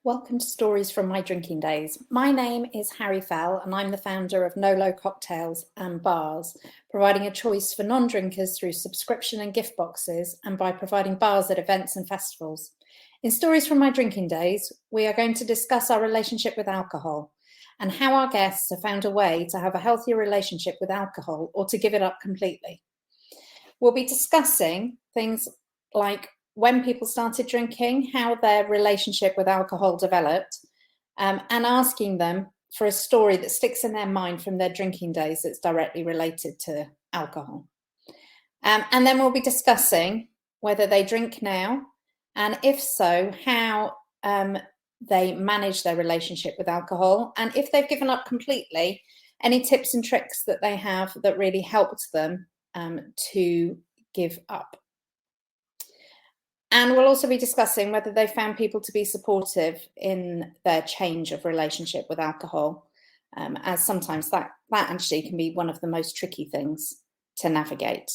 Welcome to Stories from My Drinking Days. My name is Harry Fell and I'm the founder of NoLo Cocktails Bars, providing a choice for non-drinkers through subscription and gift boxes and by providing bars at events and festivals. In Stories from My Drinking Days, we are going to discuss our relationship with alcohol and how our guests have found a way to have a healthier relationship with alcohol or to give it up completely. We'll be discussing things like when people started drinking, how their relationship with alcohol developed, and asking them for a story that sticks in their mind from their drinking days that's directly related to alcohol. And then we'll be discussing whether they drink now, and if so, how they manage their relationship with alcohol, and if they've given up completely, any tips and tricks that they have that really helped them to give up. And we'll also be discussing whether they found people to be supportive in their change of relationship with alcohol, as sometimes that actually can be one of the most tricky things to navigate.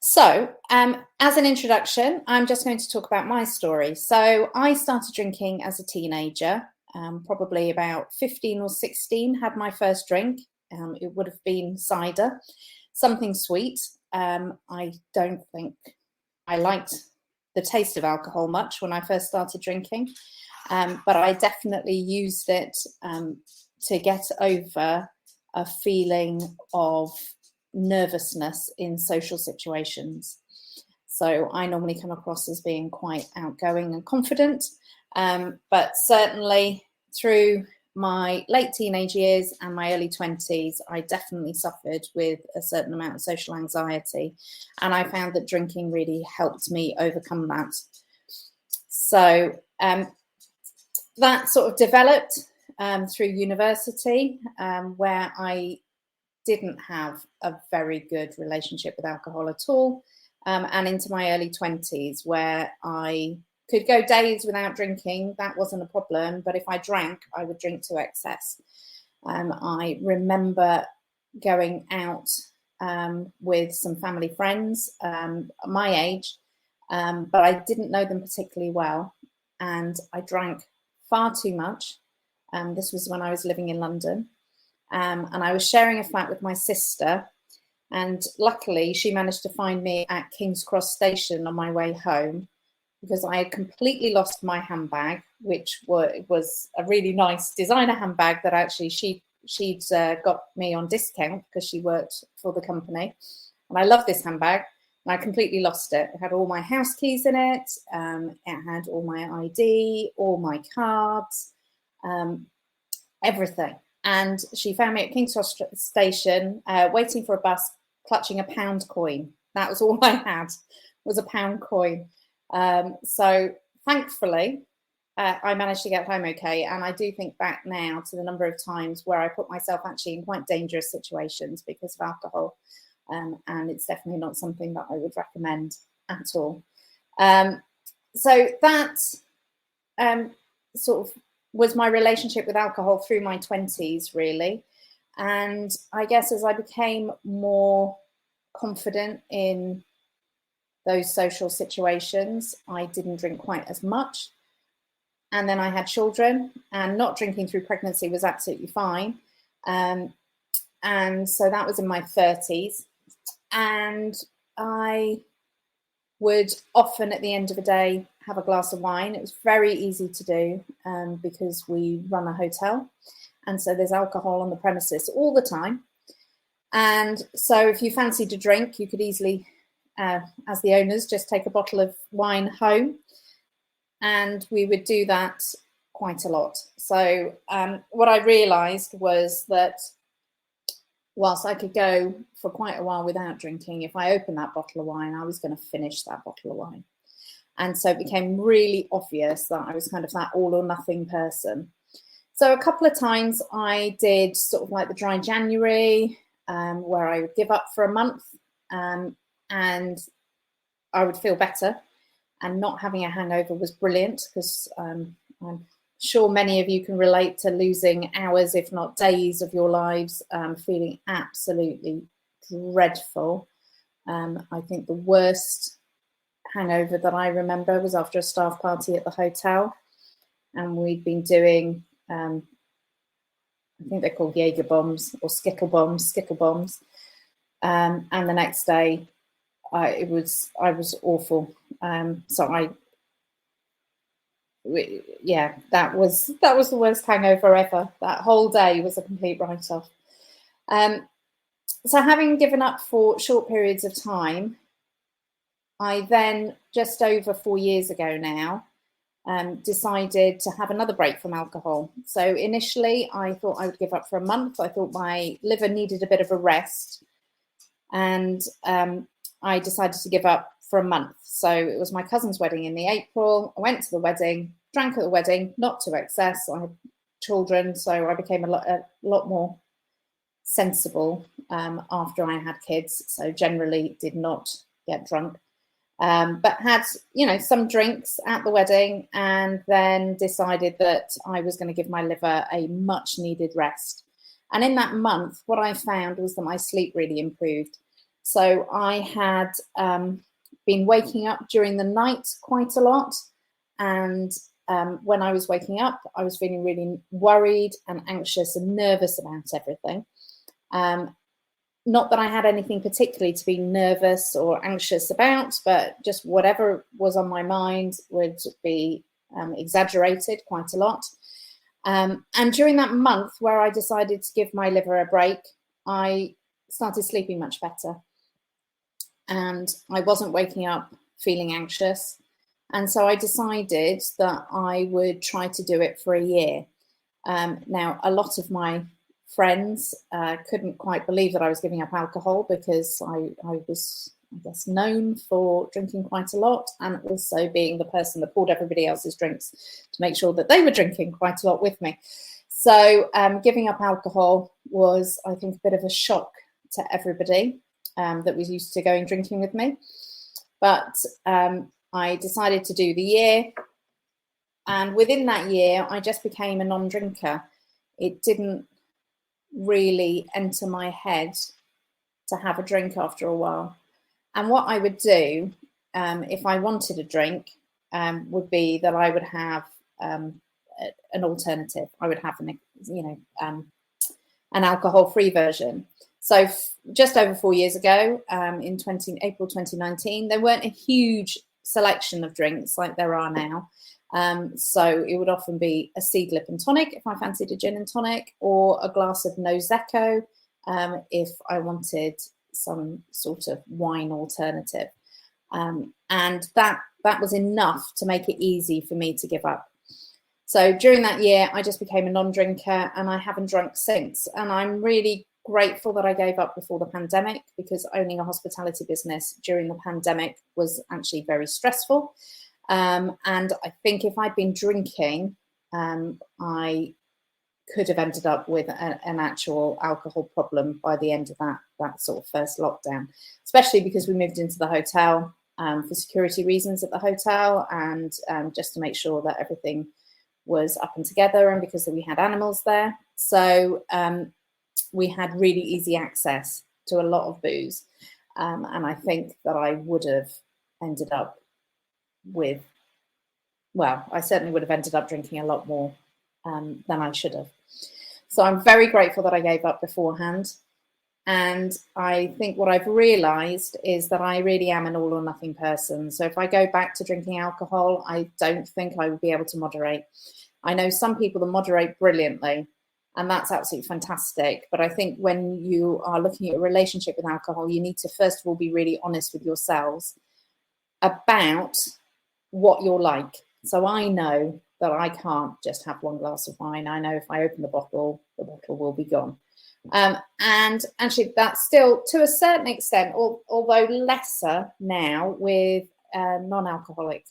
So, as an introduction, I'm just going to talk about my story. So I started drinking as a teenager, probably about 15 or 16, had my first drink. It would have been cider, something sweet. I don't think I liked the taste of alcohol much when I first started drinking, but I definitely used it to get over a feeling of nervousness in social situations. So I normally come across as being quite outgoing and confident, but certainly through my late teenage years and my early 20s, I definitely suffered with a certain amount of social anxiety. And I found that drinking really helped me overcome that. So that sort of developed through university, where I didn't have a very good relationship with alcohol at all. And into my early 20s, where I could go days without drinking. That wasn't a problem, but if I drank, I would drink to excess. I remember going out with some family friends my age, but I didn't know them particularly well, and I drank far too much. This was when I was living in London, and I was sharing a flat with my sister, and luckily she managed to find me at King's Cross Station on my way home, because I had completely lost my handbag, which was a really nice designer handbag that actually she'd got me on discount because she worked for the company. And I love this handbag, and I completely lost it. It had all my house keys in it. It had all my ID, all my cards, everything. And she found me at King's Cross Station, waiting for a bus, clutching a £1 coin. That was all I had, was a £1 coin. So thankfully, I managed to get home okay. And I do think back now to the number of times where I put myself actually in quite dangerous situations because of alcohol. And it's definitely not something that I would recommend at all. So that sort of was my relationship with alcohol through my 20s, really. And I guess as I became more confident in those social situations, I didn't drink quite as much. And then I had children, and not drinking through pregnancy was absolutely fine. And so that was in my 30s. And I would often at the end of the day have a glass of wine. It was very easy to do because we run a hotel. And so there's alcohol on the premises all the time. And so if you fancied a drink, you could easily, as the owners, just take a bottle of wine home, and we would do that quite a lot. So what I realised was that whilst I could go for quite a while without drinking, if I opened that bottle of wine, I was going to finish that bottle of wine. And so it became really obvious that I was kind of that all or nothing person. So a couple of times I did sort of like the dry January, where I would give up for a month, and I would feel better, and not having a hangover was brilliant, because I'm sure many of you can relate to losing hours, if not days, of your lives, feeling absolutely dreadful. I think the worst hangover that I remember was after a staff party at the hotel, and we'd been doing, I think they're called Jaeger bombs or skickle bombs. And the next day, I was awful. That was the worst hangover ever. That whole day was a complete write-off. So having given up for short periods of time, I then, just over 4 years ago now, decided to have another break from alcohol. So initially I thought I would give up for a month. I thought my liver needed a bit of a rest, and I decided to give up for a month. So it was my cousin's wedding in the April. I went to the wedding, drank at the wedding, not to excess. I had children, so I became a lot more sensible after I had kids. So generally did not get drunk, but had, some drinks at the wedding, and then decided that I was going to give my liver a much needed rest. And in that month, what I found was that my sleep really improved. So I had been waking up during the night quite a lot. And when I was waking up, I was feeling really worried and anxious and nervous about everything. Not that I had anything particularly to be nervous or anxious about, but just whatever was on my mind would be exaggerated quite a lot. And during that month where I decided to give my liver a break, I started sleeping much better. And I wasn't waking up feeling anxious. And so I decided that I would try to do it for a year. Now, a lot of my friends couldn't quite believe that I was giving up alcohol, because I was, I guess, known for drinking quite a lot, and also being the person that poured everybody else's drinks to make sure that they were drinking quite a lot with me. So giving up alcohol was, I think, a bit of a shock to everybody that was used to going drinking with me. But I decided to do the year, and within that year, I just became a non-drinker. It didn't really enter my head to have a drink after a while. And what I would do if I wanted a drink would be that I would have an alternative. I would have an alcohol-free version. So just over 4 years ago, in April 2019, there weren't a huge selection of drinks like there are now. So it would often be a seed lip and tonic if I fancied a gin and tonic, or a glass of Prosecco if I wanted some sort of wine alternative. And that was enough to make it easy for me to give up. So during that year, I just became a non-drinker, and I haven't drunk since. And I'm really grateful that I gave up before the pandemic, because owning a hospitality business during the pandemic was actually very stressful. And I think if I'd been drinking, I could have ended up with an actual alcohol problem by the end of that sort of first lockdown, especially because we moved into the hotel for security reasons at the hotel, and just to make sure that everything was up and together, and because we had animals there. So we had really easy access to a lot of booze. And I think that I would have ended up with, well, I certainly would have ended up drinking a lot more than I should have. So I'm very grateful that I gave up beforehand. And I think what I've realized is that I really am an all or nothing person. So if I go back to drinking alcohol, I don't think I would be able to moderate. I know some people that moderate brilliantly, and that's absolutely fantastic. But I think when you are looking at a relationship with alcohol, you need to first of all be really honest with yourselves about what you're like. So I know that I can't just have one glass of wine. I know if I open the bottle will be gone. And actually that's still, to a certain extent, although lesser now, with non-alcoholic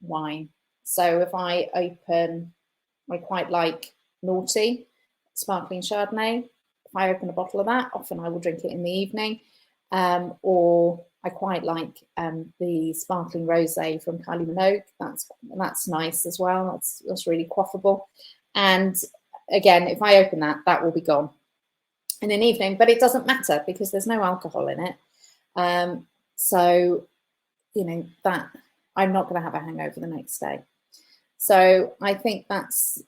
wine. So if I open, I quite like Naughty sparkling Chardonnay. If I open a bottle of that, often I will drink it in the evening. Or I quite like the sparkling rosé from Kylie Minogue. That's nice as well. That's really quaffable. And again, if I open that will be gone in an evening. But it doesn't matter because there's no alcohol in it. So, that I'm not going to have a hangover the next day. So I think that's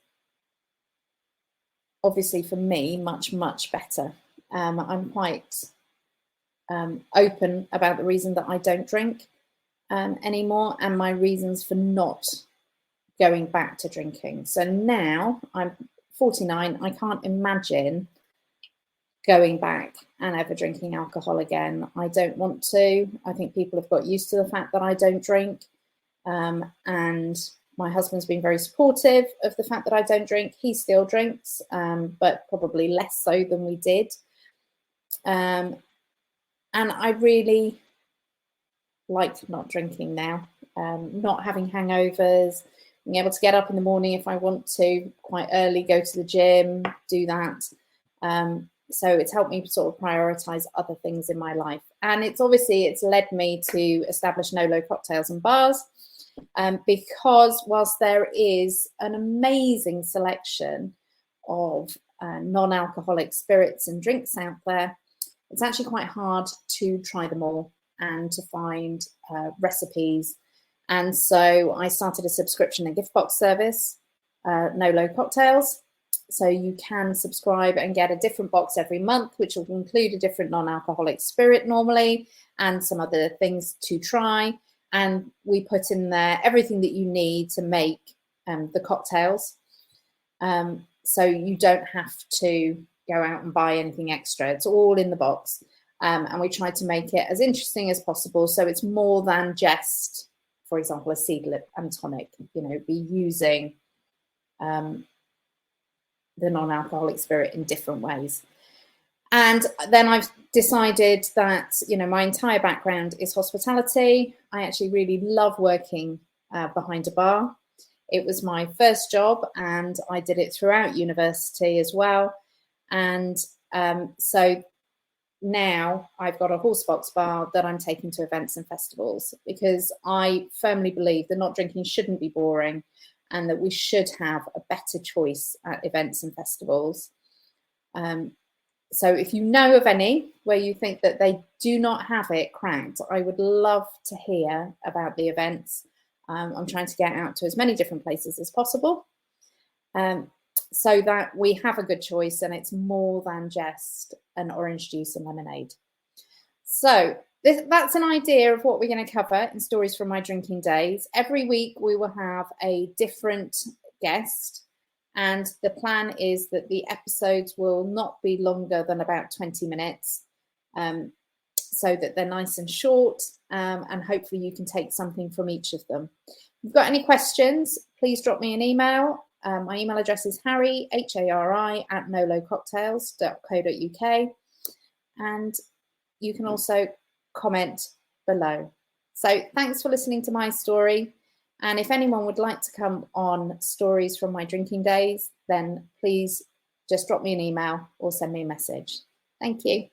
obviously for me much, much better. I'm quite open about the reason that I don't drink anymore, and my reasons for not going back to drinking. So now I'm 49, I can't imagine going back and ever drinking alcohol again. I don't want to. I think people have got used to the fact that I don't drink. And my husband's been very supportive of the fact that I don't drink. He still drinks, but probably less so than we did. And I really like not drinking now, not having hangovers, being able to get up in the morning if I want to, quite early, go to the gym, do that. So it's helped me sort of prioritize other things in my life. And it's led me to establish NoLo Cocktails and Bars, because whilst there is an amazing selection of non-alcoholic spirits and drinks out there, it's actually quite hard to try them all and to find recipes. And so I started a subscription and gift box service, NoLo Cocktails. So you can subscribe and get a different box every month, which will include a different non-alcoholic spirit normally and some other things to try. And we put in there everything that you need to make the cocktails. So you don't have to go out and buy anything extra. It's all in the box. And we try to make it as interesting as possible. So it's more than just, for example, a seedlip and tonic, be using the non-alcoholic spirit in different ways. And then I've decided that, my entire background is hospitality. I actually really love working behind a bar. It was my first job and I did it throughout university as well. And so now I've got a horsebox bar that I'm taking to events and festivals, because I firmly believe that not drinking shouldn't be boring and that we should have a better choice at events and festivals. So if you know of any where you think that they do not have it cracked, I would love to hear about the events. I'm trying to get out to as many different places as possible, so that we have a good choice and it's more than just an orange juice and lemonade. So that's an idea of what we're going to cover in Stories from My Drinking Days. Every week we will have a different guest, and the plan is that the episodes will not be longer than about 20 minutes, so that they're nice and short, and hopefully you can take something from each of them. If you've got any questions, please drop me an email. My email address is Harry, Hari, @nolococktails.co.uk. And you can also comment below. So thanks for listening to my story. And if anyone would like to come on Stories from My Drinking Days, then please just drop me an email or send me a message. Thank you.